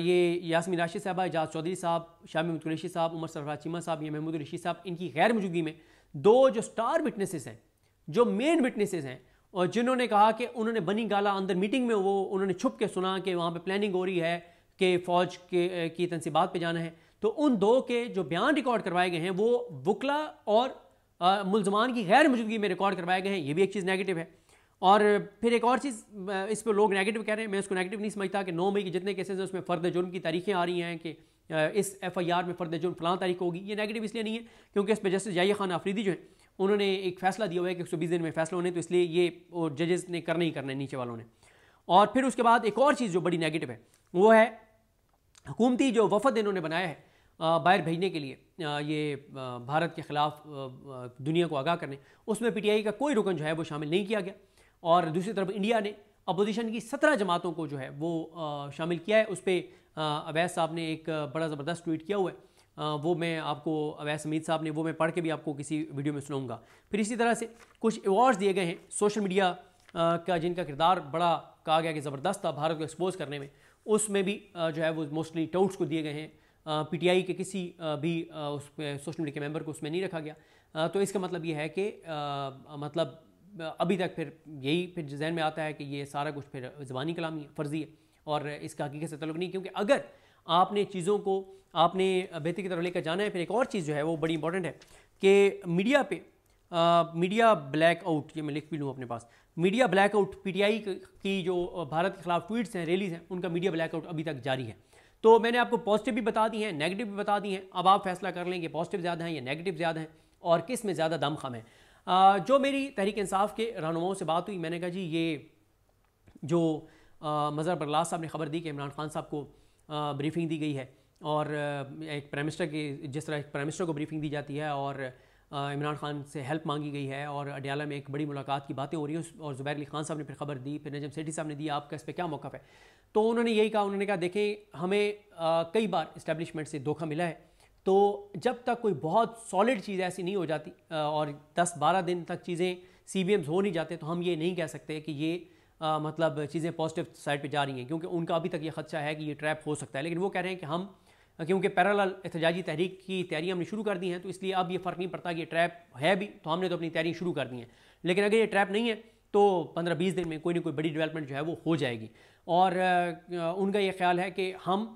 ये यास्मीन राशिद साहबा, एजाज चौधरी साहब, शाह महमूद कुरैशी साहब, उमर सरफराज चीमा साहब या महमूद रशीद साहब, इनकी गैर मौजूदगी में 2 जो स्टार विटनेसेस हैं, जो मेन विटनेसेस हैं और जिन्होंने कहा कि उन्होंने बनी गाला अंदर मीटिंग में वो उन्होंने छुप के सुना कि वहाँ पे प्लानिंग हो रही है कि फ़ौज की तनसीबात पे जाना है, तो उन 2 के जो बयान रिकॉर्ड करवाए गए हैं वो वकला और मुल्ज़मान की गैर मौजूदगी में रिकॉर्ड करवाए गए हैं, ये भी एक चीज़ नेगेटिव है। और फिर एक और चीज़ इस पर लोग नेगेटिव कह रहे हैं, मैं उसको नेगेटिव नहीं समझता कि 9 मई के जितने केसेस हैं उसमें फ़र्द जुर्म की तारीखें आ रही हैं कि इस FIR में फ़र्द जुर्म फ़लाँ तारीख होगी। ये नेगेटिव इसलिए नहीं है क्योंकि इस पर जस्टिस याहिया खान आफरीदी जो है उन्होंने एक फ़ैसला दिया हुआ है कि 120 दिन में फ़ैसला होने, तो इसलिए ये जजेस ने करना ही करना है, नीचे वालों ने। और फिर उसके बाद एक और चीज़ जो बड़ी नेगेटिव है वो है हुकूमती जो वफद इन्होंने बनाया है बाहर भेजने के लिए, ये भारत के ख़िलाफ़ दुनिया को आगाह करने, उसमें PTI का कोई रुकन जो है वो शामिल नहीं किया गया। और दूसरी तरफ इंडिया ने अपोजिशन की 17 जमातों को जो है वो शामिल किया है। उस पर अवैस साहब ने एक बड़ा ज़बरदस्त ट्वीट किया हुआ है, वो मैं आपको, अवैस हमीद साहब ने, वो मैं पढ़ के भी आपको किसी वीडियो में सुनाऊंगा। फिर इसी तरह से कुछ अवार्ड्स दिए गए हैं सोशल मीडिया का, जिनका किरदार बड़ा कहा गया कि ज़बरदस्त था भारत को एक्सपोज करने में, उसमें भी जो है वो मोस्टली टाउट्स को दिए गए हैं। PTI के किसी भी उस सोशल मीडिया के मेंबर को उसमें नहीं रखा गया। तो इसका मतलब ये है कि मतलब अभी तक फिर यही फिर जहन में आता है कि ये सारा कुछ फिर ज़बानी कलामी है, फ़र्ज़ी है और इसका हकीकत से तल्लुक़ नहीं। क्योंकि अगर आपने चीज़ों को आपने बेहतरी की तरफ लेकर जाना है, फिर एक और चीज़ जो है वो बड़ी इंपॉर्टेंट है कि मीडिया पे मीडिया ब्लैक आउट, ये मैं लिख भी लूँ अपने पास, मीडिया ब्लैक आउट, PTI की जो भारत के खिलाफ ट्वीट्स हैं, रैलीज़ हैं, उनका मीडिया ब्लैक आउट अभी तक जारी है। तो मैंने आपको पॉजिटिव भी बता दी हैं, नेगेटिव भी बता दी हैं। अब आप फैसला कर लें कि पॉजिटिव ज़्यादा हैं या नेगेटिव ज़्यादा हैं और किस में ज़्यादा दमखम है। जो मेरी तहरीक इंसाफ के रहनुमाओं से बात हुई, मैंने कहा जी ये जो मज़हर बरलास साहब ने खबर दी कि इमरान खान साहब को ब्रीफिंग दी गई है और एक प्राइम मिनिस्टर की, जिस तरह एक प्राइम मिनिस्टर को ब्रीफिंग दी जाती है और इमरान खान से हेल्प मांगी गई है और अडयाला में एक बड़ी मुलाकात की बातें हो रही हैं और ज़ुबैर अली खान साहब ने फिर खबर दी, फिर नजम सेठी साहब ने दी, आपका इस पर क्या मौक़िफ़ है? तो उन्होंने यही कहा, उन्होंने कहा देखें हमें कई बार इस्टेब्लिशमेंट से धोखा मिला है, तो जब तक कोई बहुत सॉलिड चीज़ ऐसी नहीं हो जाती और 10-12 दिन तक चीज़ें CBMs हो नहीं जाते, तो हम ये नहीं कह सकते कि ये मतलब चीज़ें पॉजिटिव साइड पे जा रही हैं, क्योंकि उनका अभी तक ये खदशा है कि ये ट्रैप हो सकता है। लेकिन वो कह रहे हैं कि हम क्योंकि पैरेलल एहतजाजी तहरीक की तैयारी हमने शुरू कर दी हैं, तो इसलिए अब ये फ़र्क नहीं पड़ता कि ये ट्रैप है भी, तो हमने तो अपनी तैयारी शुरू कर दी है। लेकिन अगर ये ट्रैप नहीं है तो 15-20 दिन में कोई ना कोई बड़ी डेवलपमेंट जो है वो हो जाएगी। और उनका ये ख्याल है कि हम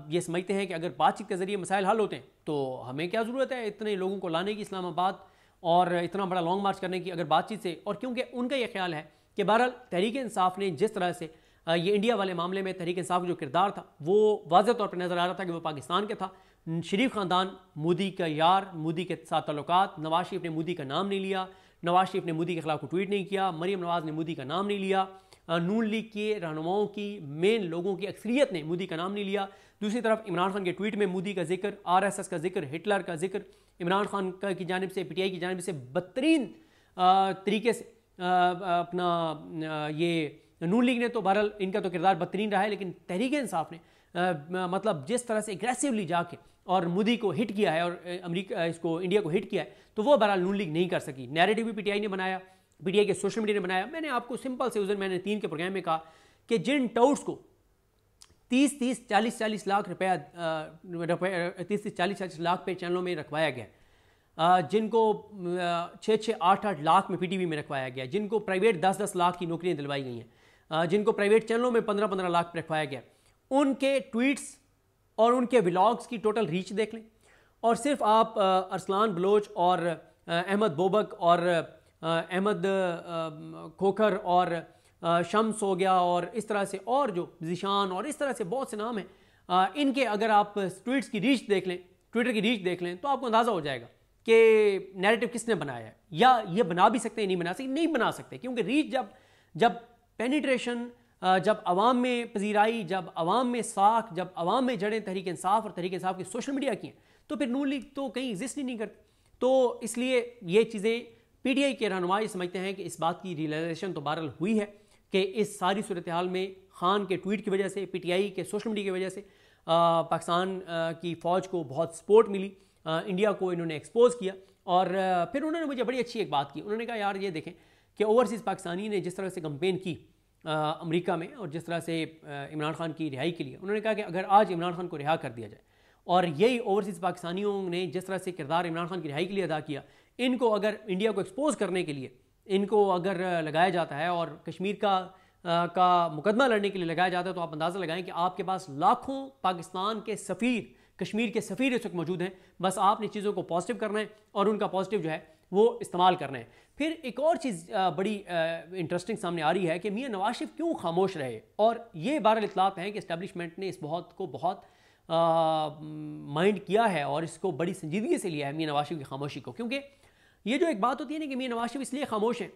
ये समझते हैं कि अगर बातचीत के ज़रिए मसाइल हल होते हैं तो हमें क्या ज़रूरत है इतने लोगों को लाने की इस्लामाबाद और इतना बड़ा लॉन्ग मार्च करने की, अगर बातचीत से। और क्योंकि उनका ये ख्याल है कि बहरहाल तहरीक इंसाफ ने जिस तरह से ये इंडिया वाले मामले में तहरीक इंसाफ का जो किरदार था वो वाज़ेह तौर पर नज़र आ रहा था कि वो पाकिस्तान का था। शरीफ ख़ानदान मोदी का यार, मोदी के साथ ताल्लुकात, नवाज शरीफ ने मोदी का नाम नहीं लिया, नवाज शरीफ ने मोदी के खिलाफ ट्वीट नहीं किया, मरीम नवाज ने मोदी का नाम नहीं लिया, नून लीग के रहनुमाओं की मेन लोगों की अक्सरियत ने मोदी का नाम नहीं लिया। दूसरी तरफ इमरान खान के ट्वीट में मोदी का जिक्र, RSS का जिक्र, हिटलर का जिक्र, इमरान खान की जानिब से, PTI की जानिब से बदतरीन तरीके से अपना ये नून लीग ने तो बहरहाल इनका तो किरदार बदतरीन रहा है, लेकिन तहरीक इंसाफ ने मतलब जिस तरह से एग्रेसिवली जाके और मोदी को हिट किया है और अमेरिका इसको इंडिया को हिट किया है, तो वो बहरहाल नून लीग नहीं कर सकी। नैरेटिव भी PTI ने बनाया, PTI के सोशल मीडिया ने बनाया। मैंने आपको सिंपल से उस दिन मैंने 3 के प्रोग्राम में कहा कि जिन टाउट्स को 30-30, 40-40 लाख रुपया 30-40 लाख पे चैनलों में रखवाया गया, जिनको 6-6, 8-8 लाख में PTV में रखवाया गया, जिनको प्राइवेट 10-10 लाख की नौकरियां दिलवाई गई हैं, जिनको प्राइवेट चैनलों में 15-15 लाख पे रखवाया गया, उनके ट्वीट्स और उनके व्लॉग्स की टोटल रीच देख लें। और सिर्फ आप अरसलान बलोच और अहमद बोबक और अहमद खोखर और शम्स हो गया और इस तरह से और जो ज़ीशान और इस तरह से बहुत से नाम हैं, इनके अगर आप ट्वीट्स की रीच देख लें, ट्विटर की रीच देख लें, तो आपको अंदाज़ा हो जाएगा कि नैरेटिव किसने बनाया है, या ये बना भी सकते हैं, नहीं बना सकते, नहीं बना सकते, क्योंकि रीच जब पेनिट्रेशन, जब अवाम में पजीराई, जब अवाम में साख, जब अवाम में जड़ें तहरीक इंसाफ और तहरीक इंसाफ की सोशल मीडिया की हैं, तो फिर नून लीग तो कहीं एग्जिस्ट ही नहीं करती। तो इसलिए ये चीज़ें PTI के रहनुमा समझते हैं कि इस बात की रियलाइजेशन तो बहरहाल हुई है कि इस सारी सूरत हाल में खान के ट्वीट की वजह से, PTI के सोशल मीडिया की वजह से पाकिस्तान की फ़ौज को बहुत सपोर्ट मिली, इंडिया को इन्होंने एक्सपोज किया। और फिर उन्होंने मुझे बड़ी अच्छी एक बात की, उन्होंने कहा यार ये देखें कि ओवरसीज़ पाकिस्तानी ने जिस तरह से कंपेन की अमेरिका में और जिस तरह से इमरान खान की रिहाई के लिए, उन्होंने कहा कि अगर आज इमरान खान को रिहा कर दिया जाए और यही ओवरसीज़ पाकिस्तानियों ने जिस तरह से किरदार इमरान खान की रिहाई के लिए अदा किया, इनको अगर इंडिया को एक्सपोज करने के लिए इनको अगर लगाया जाता है और कश्मीर का मुकदमा लड़ने के लिए लगाया जाता है, तो आप अंदाज़ा लगाएं कि आपके पास लाखों पाकिस्तान के सफ़ीर, कश्मीर के सफ़ीर इस वक्त मौजूद हैं। बस आपने चीज़ों को पॉजिटिव करना है और उनका पॉजिटिव जो है वो इस्तेमाल कर रहे हैं। फिर एक और चीज़ बड़ी इंटरेस्टिंग सामने आ रही है कि मियां नवाज शरीफ क्यों खामोश रहे, और ये बहरहाल इतलात हैं कि इस्टेब्लिशमेंट ने इस बहुत माइंड किया है और इसको बड़ी संजीदगी से लिया है मियां नवाज शरीफ की खामोशी को। क्योंकि ये जो एक बात होती है ना कि मियां नवाज शरीफ इसलिए खामोश हैं,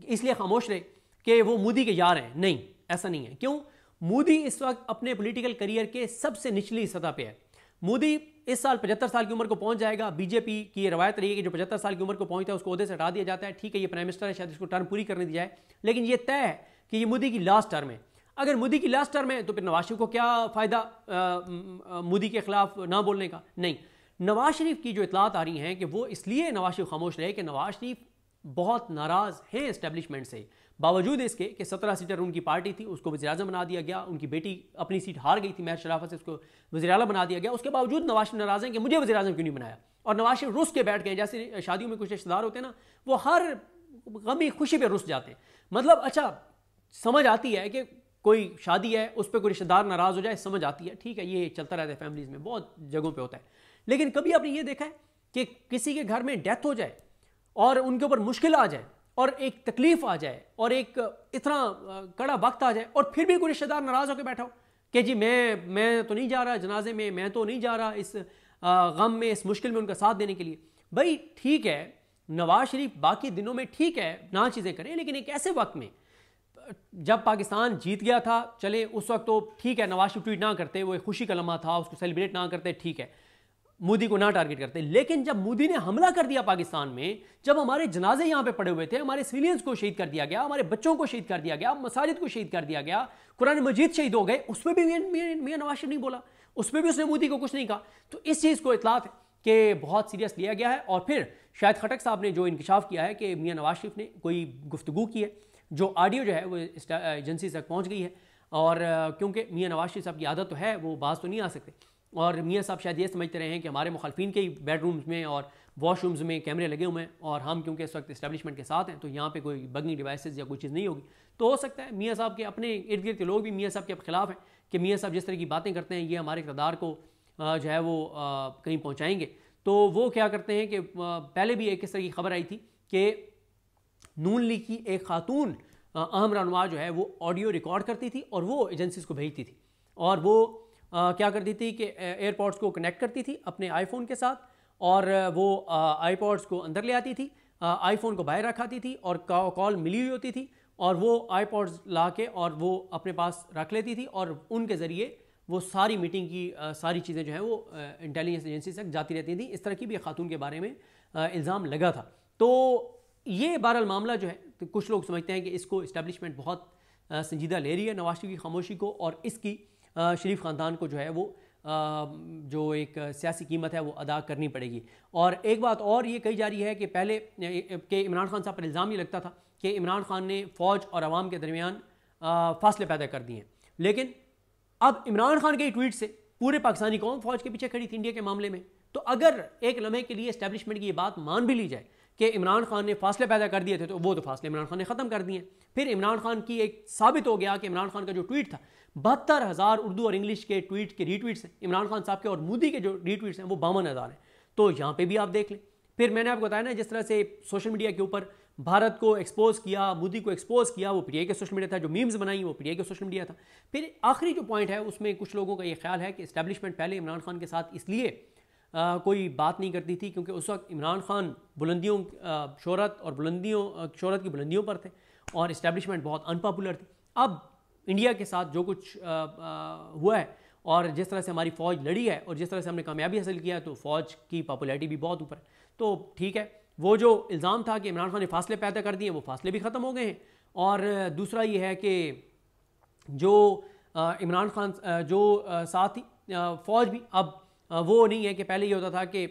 इसलिए खामोश रहे कि वो मोदी के यार हैं, नहीं, ऐसा नहीं है। क्यों? मोदी इस वक्त अपने पॉलिटिकल करियर के सबसे निचली सतह पे है। मोदी इस साल 75 साल की उम्र को पहुंच जाएगा। बीजेपी की ये रवायत रही है कि जो 75 साल की उम्र को पहुंचता है उसको ओहदे से हटा दिया जाता है। ठीक है, ये प्राइम मिनिस्टर है, शायद इसको टर्म पूरी करने दी जाए, लेकिन ये तय है कि ये मोदी की लास्ट टर्म है। अगर मोदी की लास्ट टर्म है तो फिर नवाज शरीफ को क्या फ़ायदा मोदी के खिलाफ ना बोलने का? नहीं। नवाज शरीफ की जो इतलात आ रही हैं कि वो इसलिए नवाज शरीफ खामोश रहे कि नवाज शरीफ बहुत नाराज़ हैं इस्टेब्लिशमेंट से, बावजूद इसके कि 17 सीटर उनकी पार्टी थी, उसको वज़ीर-ए-आज़म बना दिया गया। उनकी बेटी अपनी सीट हार गई थी महज शराफत से, उसको वज़ीर-ए-आला बना दिया गया। उसके बावजूद नवाज शरीफ नाराज़ हैं कि मुझे वज़ीर-ए-आज़म क्यों नहीं बनाया, और नवाज शरीफ रुस के बैठ गए। जैसे शादियों में कुछ रिश्तेदार होते हैं ना, वो हर गमी खुशी पे रुस जाते हैं। मतलब अच्छा, समझ आती है कि कोई शादी है उस पर कोई रिश्तेदार नाराज़ हो जाए, समझ आती है, ठीक है, ये चलता रहता है फैमिलीज़ में, बहुत जगहों पर होता है। लेकिन कभी आपने ये देखा है कि किसी के घर में डेथ हो जाए और उनके ऊपर मुश्किल आ जाए और एक तकलीफ आ जाए और एक इतना कड़ा वक्त आ जाए और फिर भी कोई रिश्तेदार नाराज़ होकर बैठा हो कि जी मैं तो नहीं जा रहा जनाजे में, मैं तो नहीं जा रहा इस गम में, इस मुश्किल में उनका साथ देने के लिए? भाई ठीक है, नवाज शरीफ बाकी दिनों में ठीक है ना चीज़ें करें, लेकिन एक ऐसे वक्त में जब पाकिस्तान जीत गया था, चले उस वक्त तो ठीक है नवाज शरीफ ट्वीट ना करते, वो एक खुशी का लम्हा था, उसको सेलिब्रेट ना करते, ठीक है, मोदी को ना टारगेट करते। लेकिन जब मोदी ने हमला कर दिया पाकिस्तान में, जब हमारे जनाजे यहां पे पड़े हुए थे, हमारे सिविलियंस को शहीद कर दिया गया, हमारे बच्चों को शहीद कर दिया गया, मसाजिद को शहीद कर दिया गया, कुरान मजीद शहीद हो गए, उसमें भी मियां नवाज शरीफ नहीं बोला, उसमें भी उसने मोदी को कुछ नहीं कहा। तो इस चीज़ को इतलात है कि बहुत सीरियस लिया गया है। और फिर शायद खटक साहब ने जो इंकशाफ किया है कि मियां नवाज शरीफ ने कोई गुफ्तगू की है, जो ऑडियो जो है वो एजेंसी तक पहुँच गई है, और क्योंकि मियां नवाज शरीफ साहब की आदत तो है, वो बाज तो नहीं आ सकते, और मियां साहब शायद ये समझते रहे हैं कि हमारे मुखालफिन के ही बेडरूम्स में और वॉशरूम्स में कैमरे लगे हुए हैं और हम क्योंकि इस वक्त इस्टेब्लिशमेंट के साथ हैं तो यहाँ पे कोई बगिंग डिवाइसेस या कोई चीज़ नहीं होगी। तो हो सकता है मियां साहब के अपने इर्द गिर्द के लोग भी मियां साहब के खिलाफ हैं कि मियां साहब जिस तरह की बातें करते हैं ये हमारे इक़्तिदार को जो है वो कहीं पहुँचाएंगे। तो वो क्या करते हैं कि पहले भी एक इस तरह की खबर आई थी कि नून लीग की एक खातून अहम रहनुमा जो है वो ऑडियो रिकॉर्ड करती थी और वो एजेंसीज को भेजती थी, और वो क्या करती थी कि एयरपॉड्स को कनेक्ट करती थी अपने आईफोन के साथ, और वो आईपॉड्स को अंदर ले आती थी, आईफोन को बाहर रखाती थी, और कॉल मिली हुई होती थी, और वो आईपॉड्स ला के और वो अपने पास रख लेती थी, और उनके ज़रिए वो सारी मीटिंग की सारी चीज़ें जो हैं वो इंटेलिजेंस एजेंसी तक जाती रहती थी। इस तरह की भी एक खातून के बारे में इल्ज़ाम लगा था। तो ये बहरहाल मामला जो है, तो कुछ लोग समझते हैं कि इसको इस्टेब्लिशमेंट बहुत संजीदा ले रही है नवाज शरीफ की खामोशी को, और इसकी शरीफ ख़ानदान को जो है वो जो एक सियासी कीमत है वो अदा करनी पड़ेगी। और एक बात और ये कही जा रही है कि पहले कि इमरान खान साहब पर इल्ज़ाम ये लगता था कि इमरान खान ने फ़ौज और आवाम के दरमियान फासले पैदा कर दिए हैं, लेकिन अब इमरान खान के ट्वीट से पूरे पाकिस्तानी कौम फ़ौज के पीछे खड़ी थी इंडिया के मामले में। तो अगर एक लम्हे के लिए इस्टेब्लिशमेंट की ये बात मान भी ली जाए कि इमरान खान ने फासले पैदा कर दिए थे, तो वो तो फासले इमरान खान ने ख़त्म कर दिए। फिर इमरान खान की एक साबित हो गया कि इमरान खान का जो ट्वीट था, 72,000 उर्दू और इंग्लिश के ट्वीट के रीट्वीट्स हैं इमरान खान साहब के, और मोदी के जो रीट्वीट्स हैं वो 52,000 हैं। तो यहाँ पे भी आप देख लें। फिर मैंने आपको बताया ना जिस तरह से सोशल मीडिया के ऊपर भारत को एक्सपोज किया, मोदी को एक्सपोज किया, वो पीटीआई के सोशल मीडिया था, जो मीम्स बनाई वो पीटीआई के सोशल मीडिया था। फिर आखिरी जो पॉइंट है उसमें कुछ लोगों का ये ख्याल है कि इस्टेब्लिशमेंट पहले इमरान खान के साथ इसलिए कोई बात नहीं करती थी क्योंकि उस वक्त इमरान खान बुलंदियों शोहरत की बुलंदियों पर थे और इस्टेब्लिशमेंट बहुत अनपॉपुलर थी। अब इंडिया के साथ जो कुछ हुआ है और जिस तरह से हमारी फ़ौज लड़ी है और जिस तरह से हमने कामयाबी हासिल किया है, तो फ़ौज की पॉपुलैरिटी भी बहुत ऊपर है। तो ठीक है, वो जो इल्ज़ाम था कि इमरान खान ने फासले पैदा कर दिए, वो फासले भी ख़त्म हो गए हैं। और दूसरा ये है कि जो इमरान खान जो साथ ही फ़ौज भी अब वो नहीं है कि पहले ये होता था कि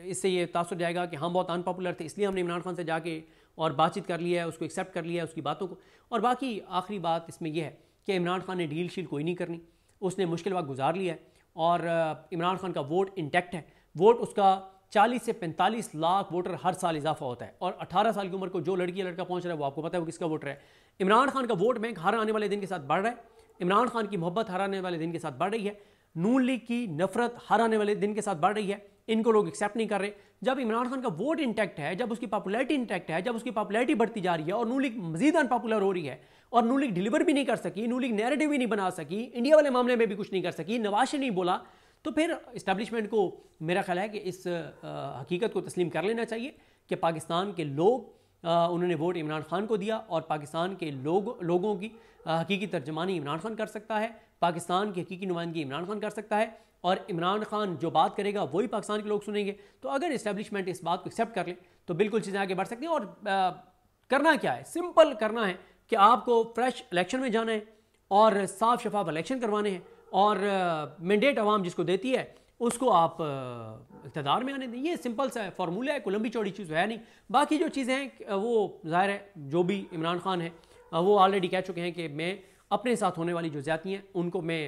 इससे ये तासुर जाएगा कि हम बहुत अनपॉपुलर थे इसलिए हमने इमरान खान से जाके और बातचीत कर लिया है, उसको एक्सेप्ट कर लिया है उसकी बातों को। और बाकी आखिरी बात इसमें यह है कि इमरान खान ने डील शील कोई नहीं करनी, उसने मुश्किल वक्त गुजार लिया है और इमरान खान का वोट इंटैक्ट है। वोट उसका 40 से 45 लाख वोटर हर साल इजाफा होता है और 18 साल की उम्र को जो लड़की या लड़का पहुंच रहा है वो आपको पता है वो किसका वोटर है। इमरान खान का वोट बैंक हर आने वाले दिन के साथ बढ़ रहा है, इमरान खान की मोहब्बत हर आने वाले दिन के साथ बढ़ रही है। नून लीग की नफरत हर आने वाले दिन के साथ बढ़ रही है, इनको लोग एक्सेप्ट नहीं कर रहे। जब इमरान खान का वोट इंटैक्ट है, जब उसकी पॉपुलैरिटी इंटैक्ट है, जब उसकी पॉपुलैरिटी बढ़ती जा रही है और नून लीग मजीद अनपॉपुलर हो रही है और नून लीग डिलीवर भी नहीं कर सकी, नून लीग नैरेटिव भी नहीं बना सकी, इंडिया वाले मामले में भी कुछ नहीं कर सकी, नवाज शरीफ नहीं बोला, तो फिर इस्टेब्लिशमेंट को मेरा ख्याल है कि इस हकीकत को तस्लीम कर लेना चाहिए कि पाकिस्तान के लोग उन्होंने वोट इमरान खान को दिया और पाकिस्तान के लोगों की हकीकी तर्जमानी इमरान खान कर सकता है, पाकिस्तान की हकीकी नुमाइंदगी इमरान खान कर सकता है और इमरान खान जो बात करेगा वही पाकिस्तान के लोग सुनेंगे। तो अगर इस्टेब्लिशमेंट इस बात को एक्सेप्ट कर ले तो बिल्कुल चीज़ें आगे बढ़ सकती हैं। और करना क्या है, सिंपल करना है कि आपको फ्रेश इलेक्शन में जाना है और साफ शफाफ इलेक्शन करवाने हैं और मैंडेट अवाम जिसको देती है उसको आप इक़्तिदार में आने दें। ये सिंपल सा फार्मूला है, कोई लंबी चौड़ी चीज़ है नहीं। बाकी जो चीज़ें हैं वो ज़ाहिर है जो भी इमरान खान है वो ऑलरेडी कह चुके हैं कि मैं अपने साथ होने वाली जो ज़्यादतियाँ हैं उनको मैं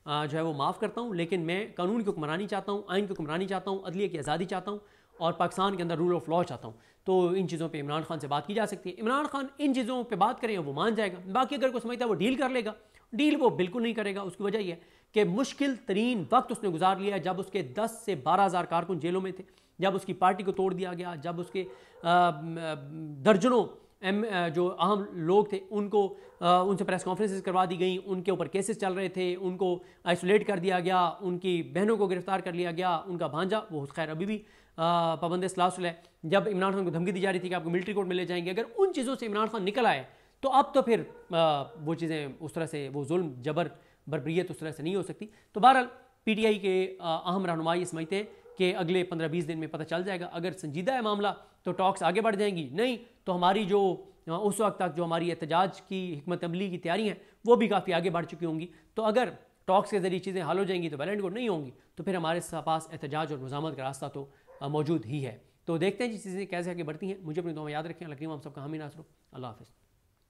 जो है वो माफ़ करता हूँ, लेकिन मैं कानून की हुक्मरानी चाहता हूँ, आइन की हुक्मरानी चाहता हूँ, अदलिया की आज़ादी चाहता हूँ और पाकिस्तान के अंदर रूल ऑफ लॉ चाहता हूँ। तो इन चीज़ों पे इमरान खान से बात की जा सकती है। इमरान खान इन चीज़ों पे बात करें वो मान जाएगा, बाकी अगर कोई समझता है वो डील कर लेगा, डील वो बिल्कुल नहीं करेगा। उसकी वजह यह है कि मुश्किल तरीन वक्त उसने गुजार लिया जब उसके 10 से 12 हज़ार कारकुन जेलों में थे, जब उसकी पार्टी को तोड़ दिया गया, जब उसके दर्जनों जो अहम लोग थे उनको उनसे प्रेस कॉन्फ्रेंसेस करवा दी गई, उनके ऊपर केसेस चल रहे थे, उनको आइसोलेट कर दिया गया, उनकी बहनों को गिरफ्तार कर लिया गया, उनका भांजा वो खैर अभी भी पाबंद सलासल है। जब इमरान खान को धमकी दी जा रही थी कि आपको मिलिट्री कोर्ट में ले जाएंगे, अगर उन चीज़ों से इमरान खान निकल आए तो अब तो फिर वो चीज़ें उस तरह से वो जुल्म जबर बर्बरियत उस तरह से नहीं हो सकती। तो बहरहाल PTI के अहम रहनुमा ये समझते हैं कि अगले 15-20 दिन में पता चल जाएगा। अगर संजीदा है मामला तो टॉक्स आगे बढ़ जाएंगी, नहीं तो हमारी जो उस वक्त तक जो हमारी एहतजाज की हिकमत अमली की तैयारी हैं वो भी काफ़ी आगे बढ़ चुकी होंगी। तो अगर टॉक्स के ज़रिए चीज़ें हल हो जाएंगी तो वेल एंड गुड, नहीं होंगी तो फिर हमारे पास एहतजाज और मुज़ामत का रास्ता तो मौजूद ही है। तो देखते हैं जी चीज़ें कैसे आगे बढ़ती हैं। मुझे अपनी दुआ में याद रखें। अल्लाह करीम हम सबका हामी नासर। अल्लाह हाफ़िज़।